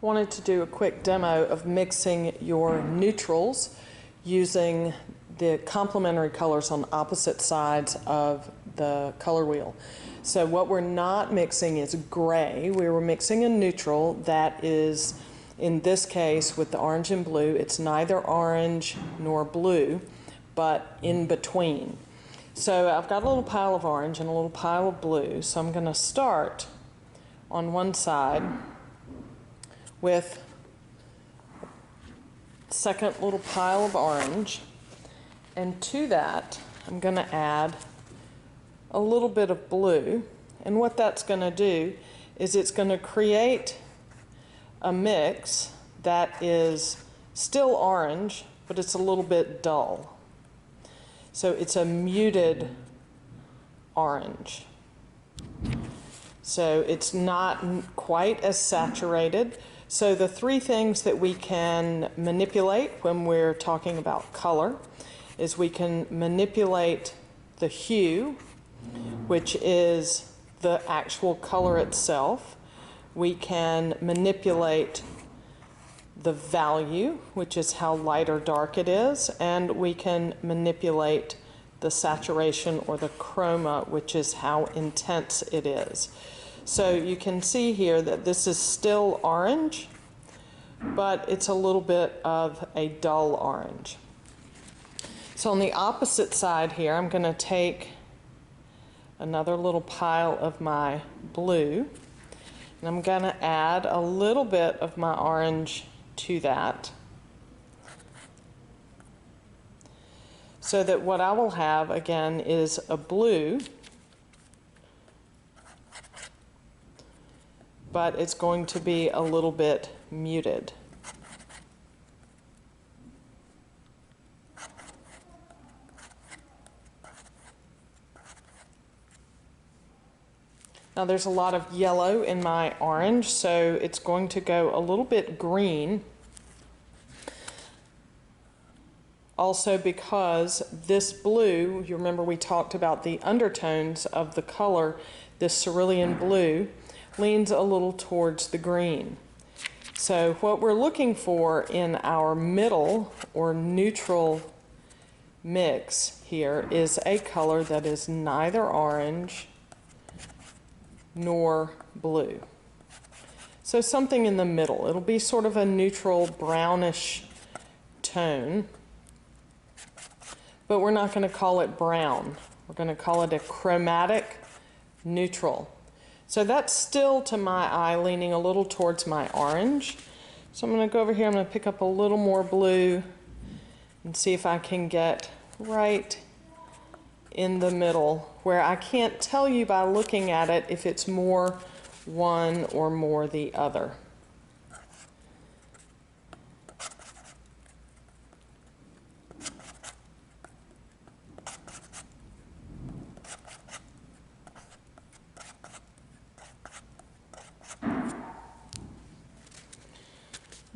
wanted to do a quick demo of mixing your neutrals using the complementary colors on opposite sides of the color wheel. So what we're not mixing is gray. We were mixing a neutral that is, in this case with the orange and blue, it's neither orange nor blue, but in between. So I've got a little pile of orange and a little pile of blue, so I'm going to start on one side with a second little pile of orange, and to that I'm going to add a little bit of blue, and what that's going to do is it's going to create a mix that is still orange, but it's a little bit dull. So it's a muted orange. So it's not quite as saturated. So the three things that we can manipulate when we're talking about color is we can manipulate the hue, which is the actual color itself. We can manipulate the value, which is how light or dark it is, and we can manipulate the saturation or the chroma, which is how intense it is. So you can see here that this is still orange, but it's a little bit of a dull orange. So on the opposite side here, I'm going to take another little pile of my blue, and I'm going to add a little bit of my orange to that, so that what I will have again is a blue, but it's going to be a little bit muted. Now there's a lot of yellow in my orange, so it's going to go a little bit green. Also because this blue, you remember we talked about the undertones of the color, this cerulean blue leans a little towards the green. So what we're looking for in our middle or neutral mix here is a color that is neither orange nor blue. So something in the middle. It'll be sort of a neutral brownish tone, but we're not going to call it brown. We're going to call it a chromatic neutral. So that's still, to my eye, leaning a little towards my orange. So I'm going to go over here, I'm going to pick up a little more blue and see if I can get right in the middle, where I can't tell you by looking at it if it's more one or more the other.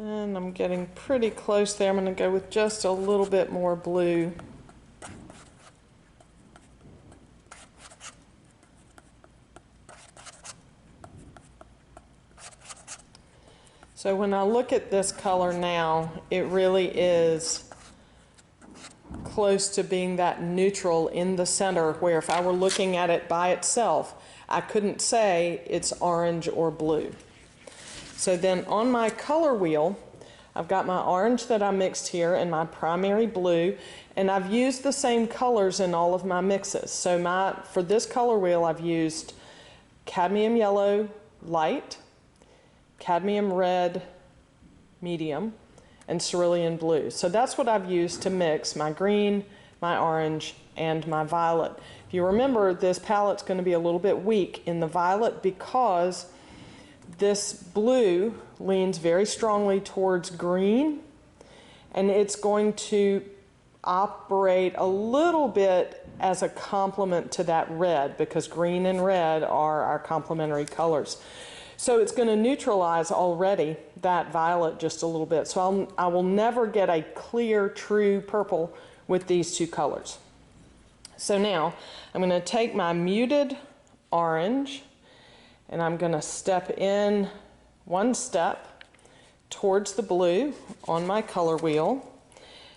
And I'm getting pretty close there. I'm going to go with just a little bit more blue. So when I look at this color now, it really is close to being that neutral in the center, where if I were looking at it by itself, I couldn't say it's orange or blue. So then on my color wheel, I've got my orange that I mixed here and my primary blue, and I've used the same colors in all of my mixes. So for this color wheel, I've used cadmium yellow light, cadmium red medium, and cerulean blue. So that's what I've used to mix my green, my orange, and my violet. If you remember, this palette's going to be a little bit weak in the violet because this blue leans very strongly towards green, and it's going to operate a little bit as a complement to that red, because green and red are our complementary colors. So it's going to neutralize already that violet just a little bit. So I will never get a clear, true purple with these two colors. So now I'm going to take my muted orange, and I'm going to step in one step towards the blue on my color wheel.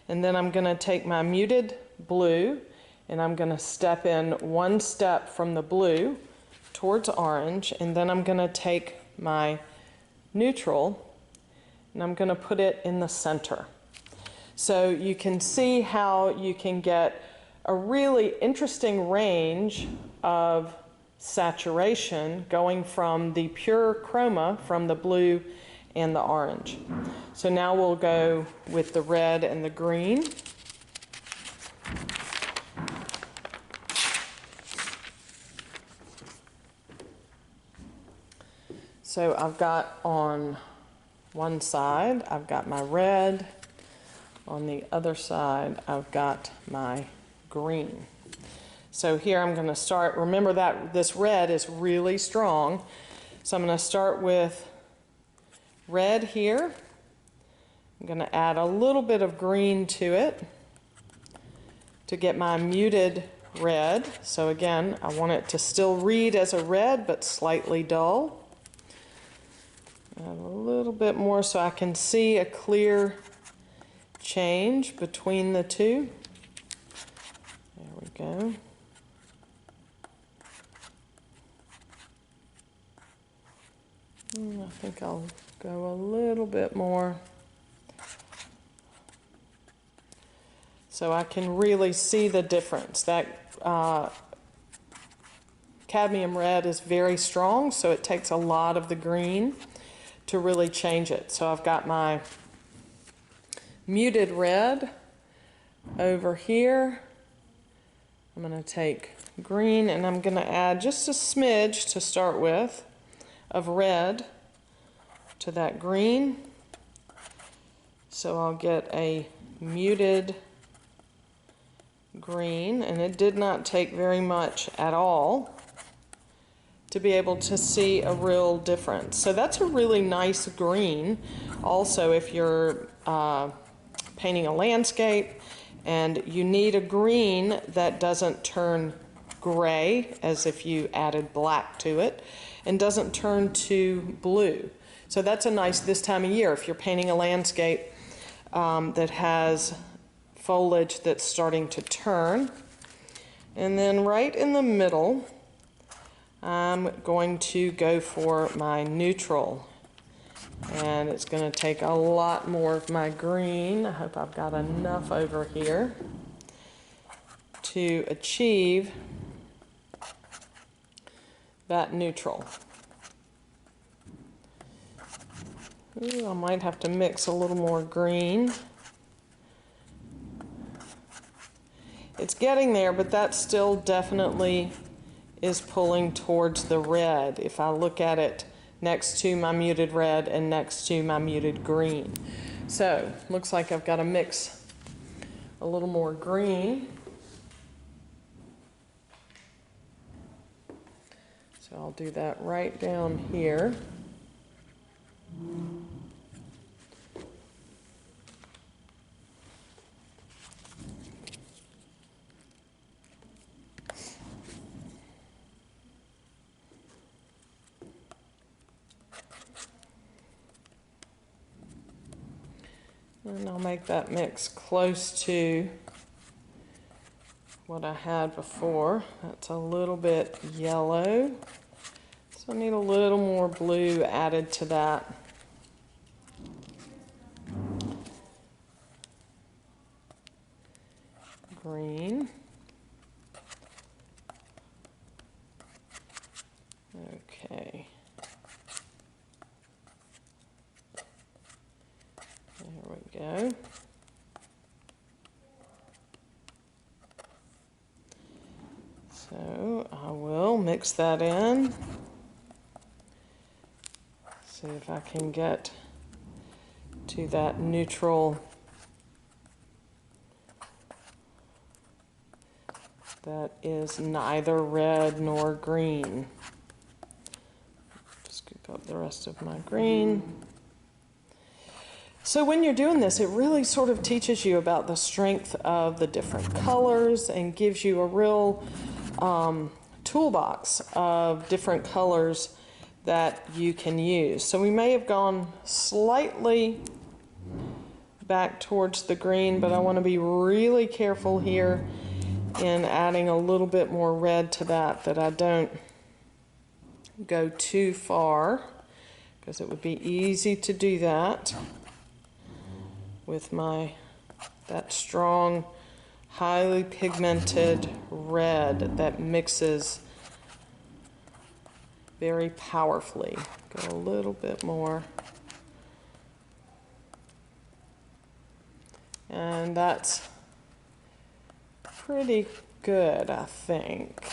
And then I'm going to take my muted blue and I'm going to step in one step from the blue towards orange, and then I'm going to take my neutral and I'm going to put it in the center. So you can see how you can get a really interesting range of saturation going from the pure chroma, from the blue and the orange. So now we'll go with the red and the green. So I've got on one side, I've got my red. On the other side, I've got my green. So here I'm going to start. Remember that this red is really strong. So I'm going to start with red here. I'm going to add a little bit of green to it to get my muted red. So again, I want it to still read as a red, but slightly dull. Add a little bit more so I can see a clear change between the two. There we go. I think I'll go a little bit more so I can really see the difference. That cadmium red is very strong, so it takes a lot of the green to really change it. So I've got my muted red over here. I'm going to take green and I'm going to add just a smidge to start with of red to that green. So I'll get a muted green, and it did not take very much at all to be able to see a real difference. So that's a really nice green. Also, if you're painting a landscape and you need a green that doesn't turn gray as if you added black to it and doesn't turn to blue. So that's a nice this time of year if you're painting a landscape that has foliage that's starting to turn. And then right in the middle, I'm going to go for my neutral. And it's going to take a lot more of my green. I hope I've got enough over here to achieve that neutral. Ooh, I might have to mix a little more green. It's getting there, but that still definitely is pulling towards the red if I look at it next to my muted red and next to my muted green. So looks like I've got to mix a little more green. So I'll do that right down here. And I'll make that mix close to what I had before. That's a little bit yellow. So I need a little more blue added to that. Green. Okay. There we go. So I will mix that in. See if I can get to that neutral that is neither red nor green. Scoop up the rest of my green. So when you're doing this, it really sort of teaches you about the strength of the different colors and gives you a real toolbox of different colors that you can use. So we may have gone slightly back towards the green, but I want to be really careful here in adding a little bit more red to that I don't go too far, because it would be easy to do that with that strong, highly pigmented red that mixes very powerfully. Go a little bit more. And that's pretty good, I think,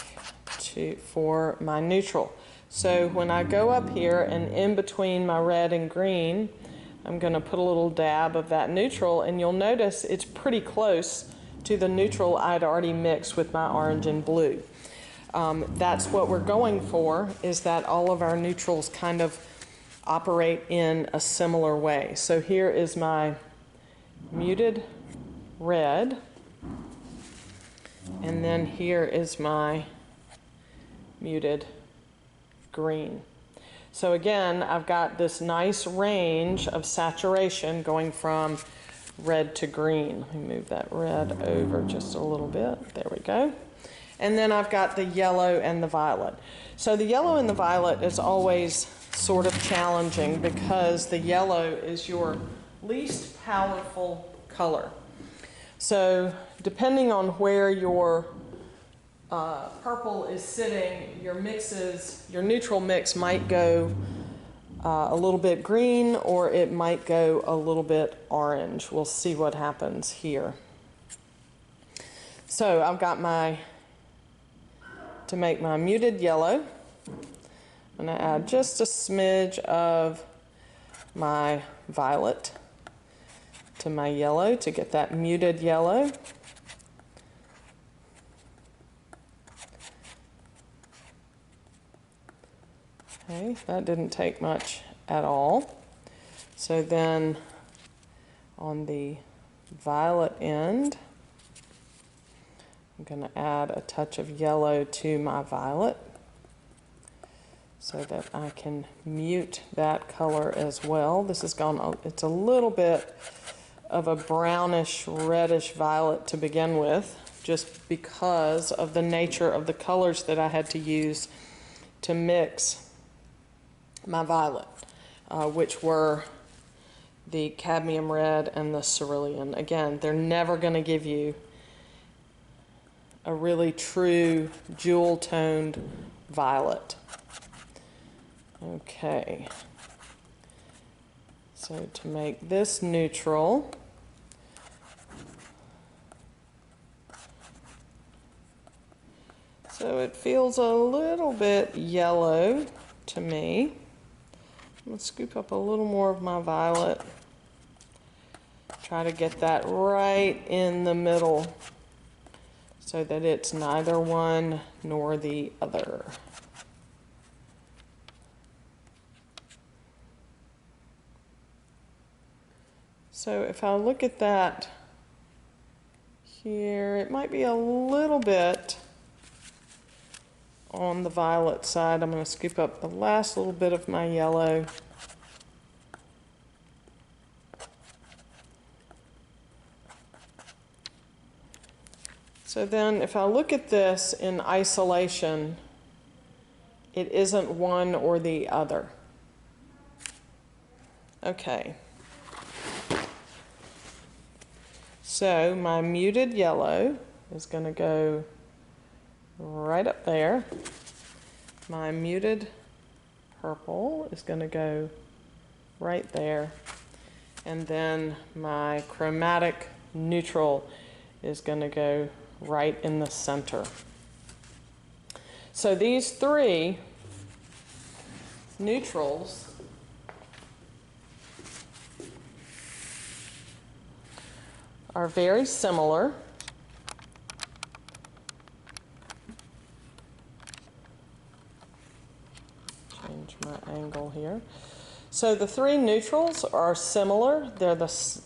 for my neutral. So when I go up here and in between my red and green, I'm going to put a little dab of that neutral, and you'll notice it's pretty close to the neutral I'd already mixed with my orange and blue. That's what we're going for, is that all of our neutrals kind of operate in a similar way. So here is my muted red, and then here is my muted green. So again, I've got this nice range of saturation going from red to green. Let me move that red over just a little bit. There we go. And then I've got the yellow and the violet. So the yellow and the violet is always sort of challenging, because the yellow is your least powerful color. So depending on where your purple is sitting, your neutral mix might go a little bit green, or it might go a little bit orange. We'll see what happens here. So I've got to make my muted yellow, I'm going to add just a smidge of my violet to my yellow to get that muted yellow. Okay, that didn't take much at all. So then on the violet end, I'm going to add a touch of yellow to my violet so that I can mute that color as well. This has gone, it's a little bit of a brownish, reddish violet to begin with, just because of the nature of the colors that I had to use to mix my violet, which were the cadmium red and the cerulean. Again, they're never going to give you a really true jewel-toned violet. Okay, so to make this neutral, so it feels a little bit yellow to me. I'm going to scoop up a little more of my violet, try to get that right in the middle so that it's neither one nor the other. So if I look at that here, it might be a little bit on the violet side. I'm going to scoop up the last little bit of my yellow. So then if I look at this in isolation, it isn't one or the other. Okay. So my muted yellow is going to go right up there. My muted purple is going to go right there. And then my chromatic neutral is going to go right in the center. So these three neutrals are very similar. Change my angle here. So the three neutrals are similar. They're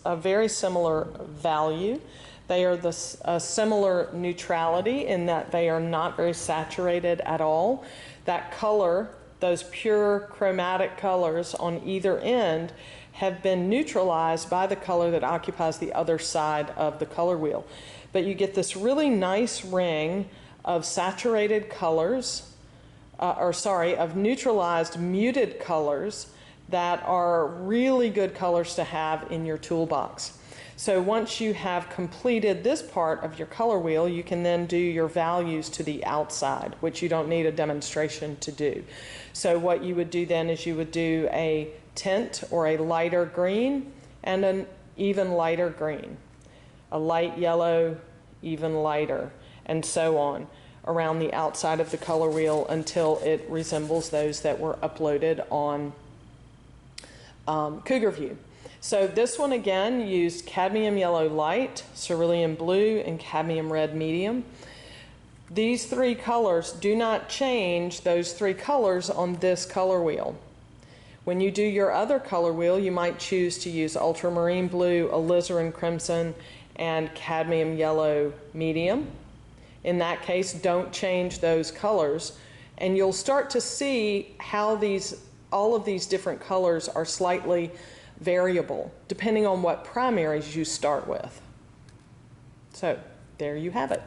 a very similar value. They are a similar neutrality in that they are not very saturated at all. That color those pure chromatic colors on either end have been neutralized by the color that occupies the other side of the color wheel. But you get this really nice ring of saturated colors, of neutralized muted colors that are really good colors to have in your toolbox. So once you have completed this part of your color wheel, you can then do your values to the outside, which you don't need a demonstration to do. So what you would do then is you would do a tint or a lighter green and an even lighter green, a light yellow, even lighter, and so on around the outside of the color wheel until it resembles those that were uploaded on Cougar View. So this one again used cadmium yellow light, cerulean blue, and cadmium red medium. These three colors do not change those three colors on this color wheel. When you do your other color wheel, you might choose to use ultramarine blue, alizarin crimson, and cadmium yellow medium. In that case, don't change those colors, and you'll start to see how all of these different colors are slightly variable depending on what primaries you start with. So there you have it.